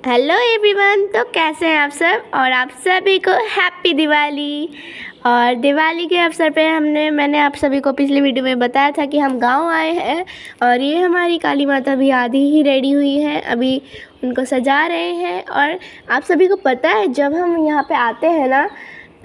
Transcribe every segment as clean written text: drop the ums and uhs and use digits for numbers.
Hello everyone. तो कैसे हैं आप सब, और आप सभी को हैप्पी दिवाली। और दिवाली के अवसर पे मैंने आप सभी को पिछली वीडियो में बताया था कि हम गांव आए हैं और ये हमारी काली माता भी आधी ही रेडी हुई है, अभी उनको सजा रहे हैं। और आप सभी को पता है, जब हम यहाँ पे आते हैं ना,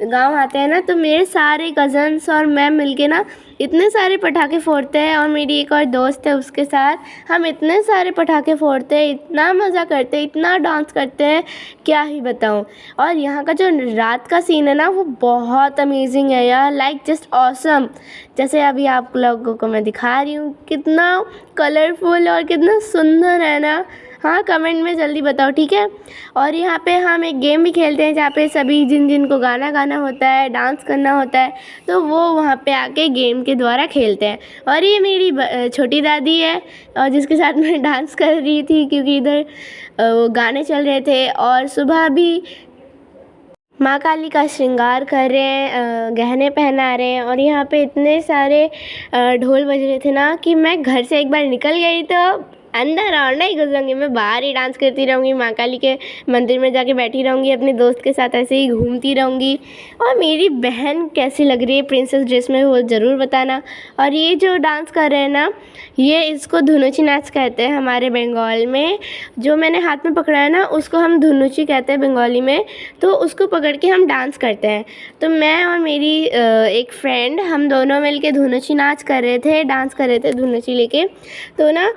गांव आते हैं ना, तो मेरे सारे कज़न्स और मैं मिलके ना इतने सारे पटाखे फोड़ते हैं, और मेरी एक और दोस्त है, उसके साथ हम इतने सारे पटाखे फोड़ते हैं, इतना मज़ा करते हैं, इतना डांस करते हैं, क्या ही बताऊं। और यहाँ का जो रात का सीन है ना, वो बहुत अमेजिंग है यार, लाइक जस्ट ऑसम। जैसे अभी आप लोगों को मैं दिखा रही हूँ, कितना कलरफुल और कितना सुंदर है ना। हाँ, कमेंट में जल्दी बताओ, ठीक है। और यहाँ पे हम एक गेम भी खेलते हैं, जहाँ पे सभी जिन को गाना गाना होता है, डांस करना होता है, तो वो वहाँ पे आके गेम के द्वारा खेलते हैं। और ये मेरी छोटी दादी है, और जिसके साथ मैं डांस कर रही थी, क्योंकि इधर वो गाने चल रहे थे। और सुबह भी माँ काली का श्रृंगार कर रहे हैं, गहने पहना रहे हैं। और यहाँ पे इतने सारे ढोल बज रहे थे ना, कि मैं घर से एक बार निकल गई तो अंदर और नहीं घुसूँगी, मैं बाहर ही डांस करती रहूँगी, माँ काली के मंदिर में जाके बैठी रहूँगी, अपने दोस्त के साथ ऐसे ही घूमती रहूँगी। और मेरी बहन कैसी लग रही है प्रिंसेस ड्रेस में, वो ज़रूर बताना। और ये जो डांस कर रहे हैं ना, ये इसको धुनुची नाच कहते हैं हमारे बंगाल में। जो मैंने हाथ में पकड़ा है ना, उसको हम धुनुची कहते हैं बंगाली में। तो उसको पकड़ के हम डांस करते हैं। तो मैं और मेरी एक फ्रेंड, हम दोनों मिलके धुनुची नाच कर रहे थे, डांस कर रहे थे धुनुची लेके। तो ना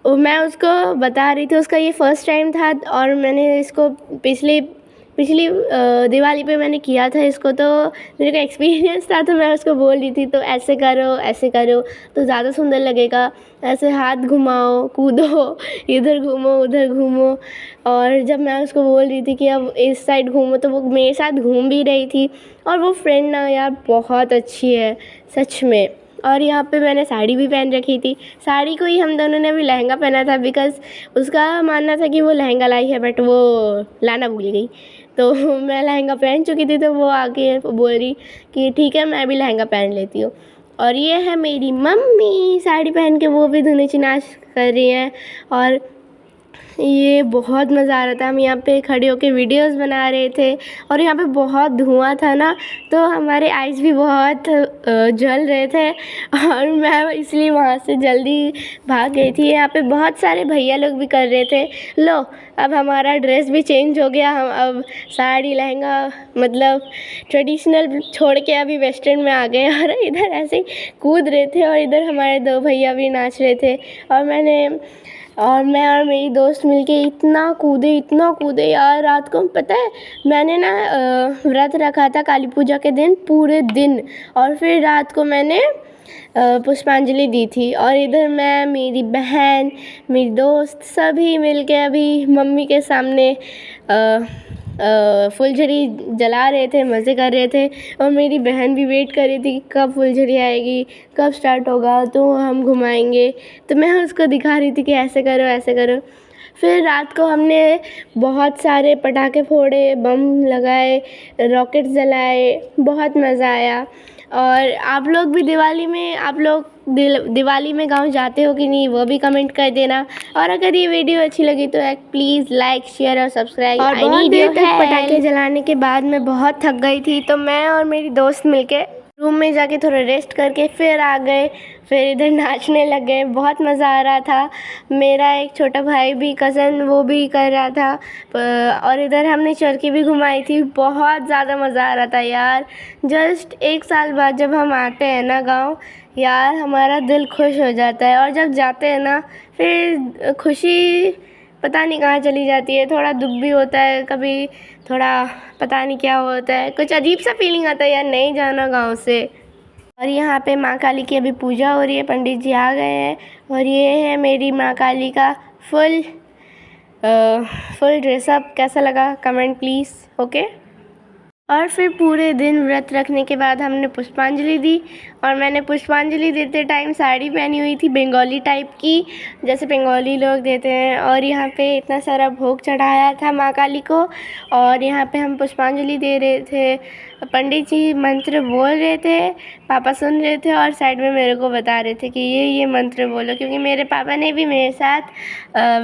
मैं उसको बता रही थी, उसका ये फर्स्ट टाइम था, और मैंने इसको पिछली पिछली दिवाली पे मैंने किया था इसको, तो मेरे को एक्सपीरियंस था, तो मैं उसको बोल रही थी, तो ऐसे करो तो ज़्यादा सुंदर लगेगा, ऐसे हाथ घुमाओ, कूदो, इधर घूमो उधर घूमो। और जब मैं उसको बोल रही थी कि अब इस साइड घूमो, तो वो मेरे साथ घूम भी रही थी। और वो फ्रेंड ना यार बहुत अच्छी है सच में। और यहाँ पे मैंने साड़ी भी पहन रखी थी, साड़ी को ही हम दोनों ने भी लहंगा पहना था, बिकॉज़ उसका मानना था कि वो लहंगा लाई है, बट वो लाना भूल गई। तो मैं लहंगा पहन चुकी थी, तो वो आके बोल रही कि ठीक है, मैं भी लहंगा पहन लेती हूँ। और ये है मेरी मम्मी, साड़ी पहन के वो भी धुनी नाच कर रही हैं। और ये बहुत मज़ा आ रहा था, हम यहाँ पे खड़े होके वीडियोस बना रहे थे। और यहाँ पे बहुत धुआं था ना, तो हमारे आइज़ भी बहुत जल रहे थे, और मैं इसलिए वहाँ से जल्दी भाग गई थी। यहाँ पे बहुत सारे भैया लोग भी कर रहे थे। लो, अब हमारा ड्रेस भी चेंज हो गया, हम अब साड़ी लहंगा मतलब ट्रेडिशनल छोड़ के अभी वेस्टर्न में आ गए। और इधर ऐसे ही कूद रहे थे, और इधर हमारे दो भैया भी नाच रहे थे। और मैं और मेरी दोस्त मिलके इतना कूदे यार। रात को पता है, मैंने ना व्रत रखा था काली पूजा के दिन, पूरे दिन। और फिर रात को मैंने पुष्पांजलि दी थी। और इधर मैं, मेरी बहन, मेरी दोस्त सभी मिलके अभी मम्मी के सामने फुलझड़ी जला रहे थे, मज़े कर रहे थे। और मेरी बहन भी वेट कर रही थी कि कब फुलझड़ी आएगी, कब स्टार्ट होगा, तो हम घुमाएंगे। तो मैं उसको दिखा रही थी कि ऐसे करो ऐसे करो। फिर रात को हमने बहुत सारे पटाखे फोड़े, बम लगाए, रॉकेट जलाए, बहुत मज़ा आया। और आप लोग भी दिवाली में गांव जाते हो कि नहीं, वो भी कमेंट कर देना। और अगर ये वीडियो अच्छी लगी तो प्लीज़ लाइक, शेयर और सब्सक्राइब। और बहुत देर तक पटाखे जलाने के बाद मैं बहुत थक गई थी, तो मैं और मेरी दोस्त मिलके रूम में जाके थोड़ा रेस्ट करके फिर आ गए। फिर इधर नाचने लग गए, बहुत मज़ा आ रहा था। मेरा एक छोटा भाई भी, कज़न, वो भी कर रहा था। और इधर हमने चरखी भी घुमाई थी, बहुत ज़्यादा मज़ा आ रहा था यार। जस्ट 1 साल बाद जब हम आते हैं ना गांव, यार हमारा दिल खुश हो जाता है। और जब जाते हैं ना, फिर खुशी पता नहीं कहाँ चली जाती है, थोड़ा दुख भी होता है, कभी थोड़ा पता नहीं क्या होता है, कुछ अजीब सा फीलिंग आता है यार, नहीं जाना गांव से। और यहाँ पे माँ काली की अभी पूजा हो रही है, पंडित जी आ गए हैं। और ये है मेरी माँ काली का फुल ड्रेसअप। कैसा लगा कमेंट प्लीज़, ओके। और फिर पूरे दिन व्रत रखने के बाद हमने पुष्पांजलि दी। और मैंने पुष्पांजलि देते टाइम साड़ी पहनी हुई थी बंगाली टाइप की, जैसे बंगाली लोग देते हैं। और यहाँ पे इतना सारा भोग चढ़ाया था माँ काली को। और यहाँ पे हम पुष्पांजलि दे रहे थे, पंडित जी मंत्र बोल रहे थे, पापा सुन रहे थे और साइड में मेरे को बता रहे थे कि ये मंत्र बोलो, क्योंकि मेरे पापा ने भी मेरे साथ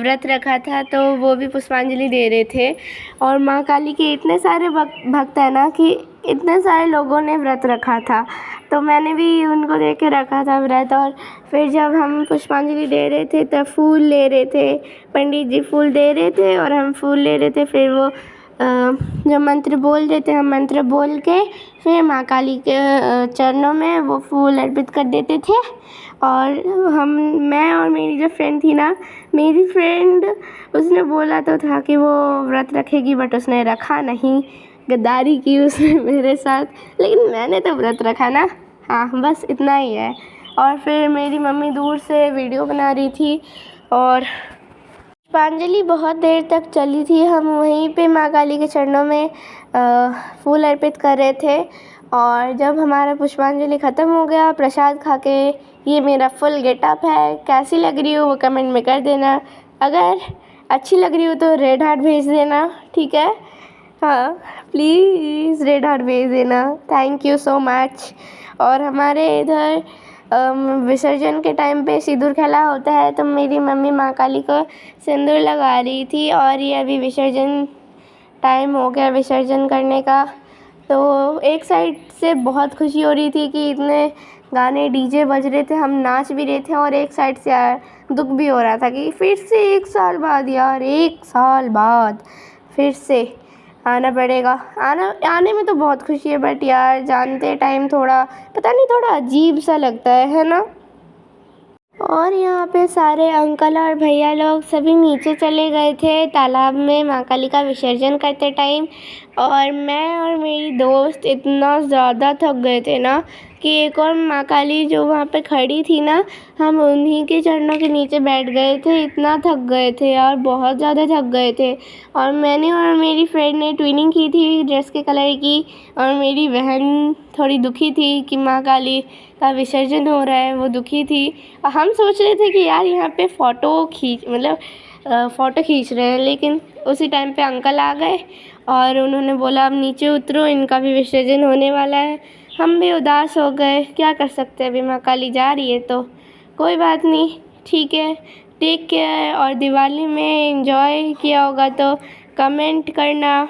व्रत रखा था, तो वो भी पुष्पांजलि दे रहे थे। और माँ काली के इतने सारे भक्त हैं ना कि इतने सारे लोगों ने व्रत रखा था, तो मैंने भी उनको देख के रखा था व्रत। और फिर जब हम पुष्पांजलि दे रहे थे तब फूल ले रहे थे, पंडित जी फूल दे रहे थे और हम फूल ले रहे थे। फिर वो जो मंत्र बोल रहे थे, हम मंत्र बोल के फिर माँ काली के चरणों में वो फूल अर्पित कर देते थे। और मैं और मेरी जो फ्रेंड थी ना, मेरी फ्रेंड उसने बोला तो था कि वो व्रत रखेगी, बट उसने रखा नहीं, गद्दारी की उसने मेरे साथ। लेकिन मैंने तो व्रत रखा ना, हाँ बस इतना ही है। और फिर मेरी मम्मी दूर से वीडियो बना रही थी और पुष्पांजलि बहुत देर तक चली थी। हम वहीं पे माँ काली के चरणों में फूल अर्पित कर रहे थे। और जब हमारा पुष्पांजलि ख़त्म हो गया प्रसाद खा के, ये मेरा फुल गेटअप है, कैसी लग रही हो वो कमेंट में कर देना। अगर अच्छी लग रही हो तो रेड हार्ट भेज देना, ठीक है? हाँ प्लीज़ रेड हार्ट भेज देना, थैंक यू सो मच। और हमारे इधर विसर्जन के टाइम पे सिंदूर खेला होता है, तो मेरी मम्मी माँ काली को सिंदूर लगा रही थी। और ये अभी विसर्जन टाइम हो गया विसर्जन करने का, तो एक साइड से बहुत खुशी हो रही थी कि इतने गाने डीजे बज रहे थे, हम नाच भी रहे थे। और एक साइड से यार दुख भी हो रहा था कि फिर से 1 साल बाद, यार 1 साल बाद फिर से आना पड़ेगा। आने में तो बहुत खुशी है, बट यार जानते टाइम थोड़ा पता नहीं, थोड़ा अजीब सा लगता है ना। और यहाँ पे सारे अंकल और भैया लोग सभी नीचे चले गए थे तालाब में माँ काली का विसर्जन करते टाइम। और मैं और मेरी दोस्त इतना ज़्यादा थक गए थे ना कि एक और माँ काली जो वहाँ पे खड़ी थी ना, हम उन्हीं के चरणों के नीचे बैठ गए थे। इतना थक गए थे यार, बहुत ज़्यादा थक गए थे। और मैंने और मेरी फ्रेंड ने ट्विनिंग की थी ड्रेस के कलर की। और मेरी बहन थोड़ी दुखी थी कि माँ काली का विसर्जन हो रहा है, वो दुखी थी। हम सोच रहे थे कि यार यहाँ पे फ़ोटो खींच रहे हैं, लेकिन उसी टाइम पे अंकल आ गए और उन्होंने बोला अब नीचे उतरो, इनका भी विसर्जन होने वाला है। हम भी उदास हो गए, क्या कर सकते हैं, अभी माँ काली जा रही है तो कोई बात नहीं, ठीक है, टेक केयर। और दिवाली में एंजॉय किया होगा तो कमेंट करना।